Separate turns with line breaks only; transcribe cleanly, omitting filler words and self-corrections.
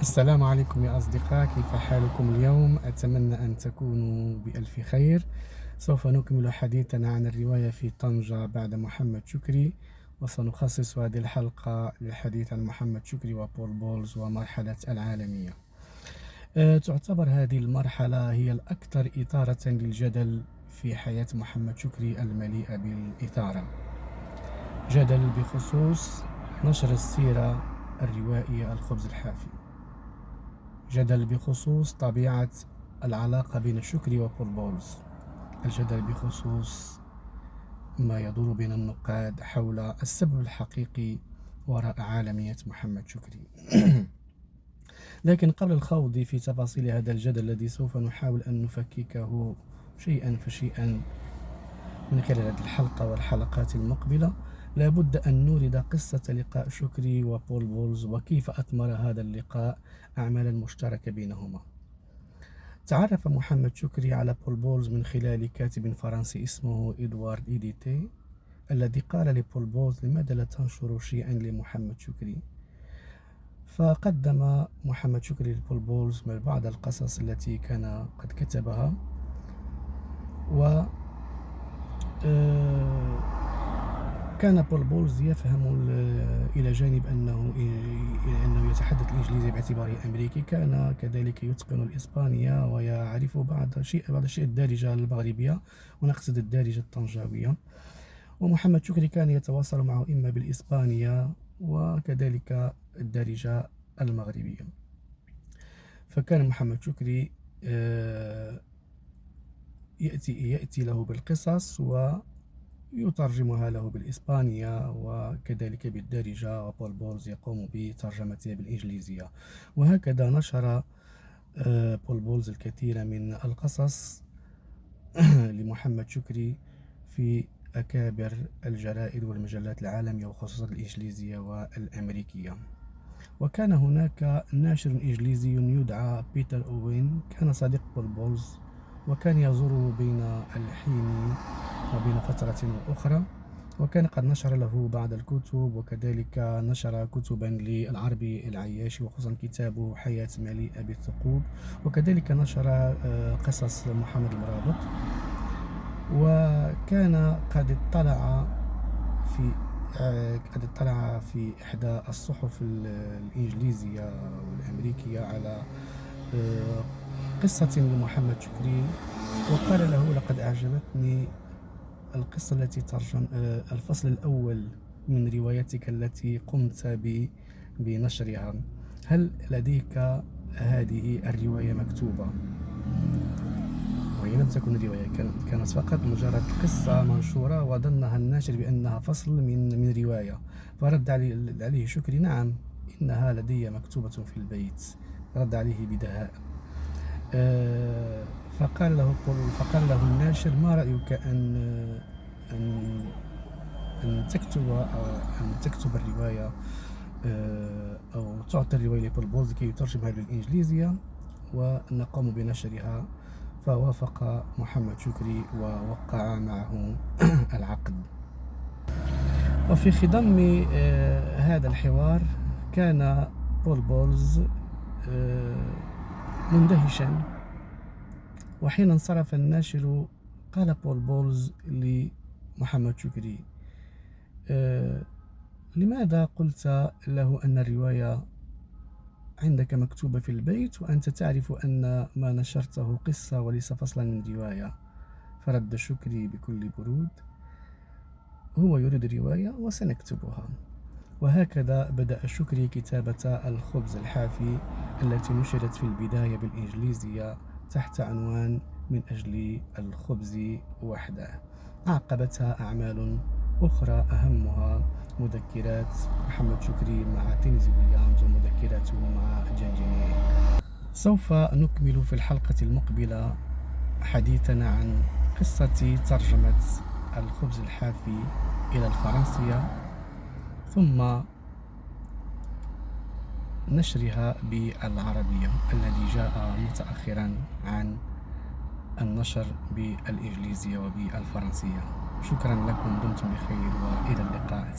السلام عليكم يا أصدقاء، كيف حالكم اليوم؟ أتمنى أن تكونوا بألف خير. سوف نكمل حديثنا عن الرواية في طنجة بعد محمد شكري، وسنخصص هذه الحلقة للحديث عن محمد شكري وبول بولز ومرحلة العالمية. تعتبر هذه المرحلة هي الأكثر إثارة للجدل في حياة محمد شكري المليئة بالإثارة. جدل بخصوص نشر السيرة الروائية الخبز الحافي، جدل بخصوص طبيعة العلاقة بين شكري وبول بولز، الجدل بخصوص ما يدور بين النقاد حول السبب الحقيقي وراء عالمية محمد شكري. لكن قبل الخوض في تفاصيل هذا الجدل الذي سوف نحاول أن نفككه شيئا فشيئا من خلال هذه الحلقة والحلقات المقبلة، لابد أن نورد قصة لقاء شكري وبول بولز وكيف أثمر هذا اللقاء أعمالا مشتركة بينهما. تعرف محمد شكري على بول بولز من خلال كاتب فرنسي اسمه إدوارد إيديتي، الذي قال لبول بولز: لماذا لا تنشر شيئا لمحمد شكري؟ فقدم محمد شكري لبول بولز من بعض القصص التي كان قد كتبها، و كان بول بولز يفهم إلى جانب أنه يتحدث الإنجليزية باعتباره أمريكي، كان كذلك يتقن الإسبانية ويعرف بعض الشيء الدارجة المغربية، ونقصد الدارجة الطنجاوية. ومحمد شكري كان يتواصل معه إما بالإسبانية وكذلك الدارجة المغربية. فكان محمد شكري يأتي له بالقصص ويترجمها له بالإسبانية وكذلك بالدارجة، وبول بولز يقوم بترجمتها بالإنجليزية. وهكذا نشر بول بولز الكثير من القصص لمحمد شكري في أكابر الجرائد والمجلات العالمية وخصوصا الإنجليزية والأمريكية. وكان هناك ناشر إنجليزي يدعى بيتر أوين، كان صديق بول بولز وكان يزوره بين الحين وبين فترة وأخرى، وكان قد نشر له بعض الكتب، وكذلك نشر كتبا للعربي العياشي وخصوصا كتابه حياة مليئة بالثقوب، وكذلك نشر قصص محمد المرابط. وكان قد اطلع في إحدى الصحف الإنجليزية والأمريكية على قصة لمحمد شكري، وقال له: لقد أعجبتني القصة التي الفصل الأول من روايتك التي قمت بنشرها، هل لديك هذه الرواية مكتوبة؟ وهي لم تكن رواية، كانت فقط مجرد قصة منشورة وظنها الناشر بأنها فصل من رواية. فرد عليه شكري: نعم، إنها لدي مكتوبة في البيت. رد عليه بدهاء. فقال له الناشر: ما رأيك أن تكتب الرواية أو تعطي الرواية لبول بولز كي يترجمها للإنجليزية ونقوم بنشرها؟ فوافق محمد شكري ووقع معه العقد. وفي خضم هذا الحوار كان بول بولز مندهشا، وحين انصرف الناشر قال بول بولز لمحمد شكري: لماذا قلت له أن الرواية عندك مكتوبة في البيت وأنت تعرف أن ما نشرته قصة وليس فصلا من رواية؟ فرد شكري بكل برود: هو يريد رواية وسنكتبها. وهكذا بدأ شكري كتابة الخبز الحافي التي نشرت في البداية بالإنجليزية تحت عنوان من أجل الخبز وحده. عقبتها أعمال أخرى أهمها مذكرات محمد شكري مع تينيزي ويليامز ومذكراته مع جان جيني. سوف نكمل في الحلقة المقبلة حديثنا عن قصة ترجمة الخبز الحافي إلى الفرنسية، ثم نشرها بالعربية الذي جاء متأخرا عن النشر بالإنجليزية وبالفرنسية. شكرا لكم، دمتم بخير وإلى اللقاء.